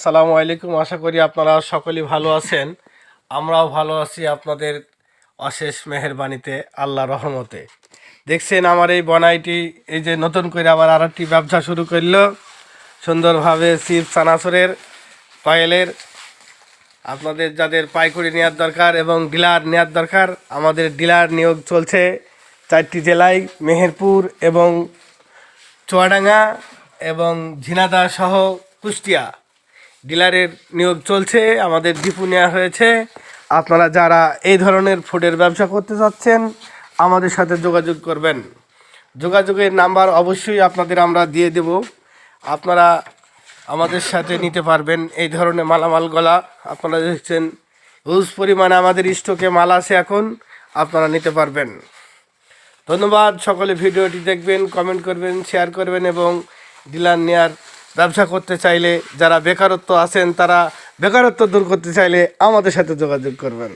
আসসালামু আলাইকুম। আশা করি আপনারা সকলেই ভালো আছেন। আমরাও ভালো আছি আপনাদের অশেষ মেহেরবানিতে, আল্লাহর রহমতে। দেখছেন আমার এই বনাইটি, এই যে নতুন করে আবার আরেকটি ব্যবসা শুরু করলো সুন্দরভাবে চিপস চানাচুরের পায়েলের। আপনাদের যাদের পাইকারি নেওয়ার দরকার এবং ডিলার নেওয়ার দরকার, আমাদের ডিলার নিয়োগ চলছে 4টি জেলায়, মেহেরপুর এবং চুয়াডাঙ্গা এবং ঝিনাইদহ সহ কুষ্টিয়া। ডিলারের নিয়োগ চলছে, আমাদের ডিপো নেওয়া হয়েছে। আপনারা যারা এই ধরনের ফুডের ব্যবসা করতে চাচ্ছেন আমাদের সাথে যোগাযোগ করবেন। যোগাযোগের নাম্বার অবশ্যই আপনাদের আমরা দিয়ে দেব। আপনারা আমাদের সাথে নিতে পারবেন এই ধরনের মালামালগুলা। আপনারা দেখছেন হিউজ পরিমাণে আমাদের স্টকে মাল আছে এখন, আপনারা নিতে পারবেন। ধন্যবাদ। সকলে ভিডিওটি দেখবেন, কমেন্ট করবেন, শেয়ার করবেন এবং ডিলার নেয়ার ব্যবসা করতে চাইলে, যারা বেকারত্ব আছেন তারা বেকারত্ব দূর করতে চাইলে আমাদের সাথে যোগাযোগ করবেন।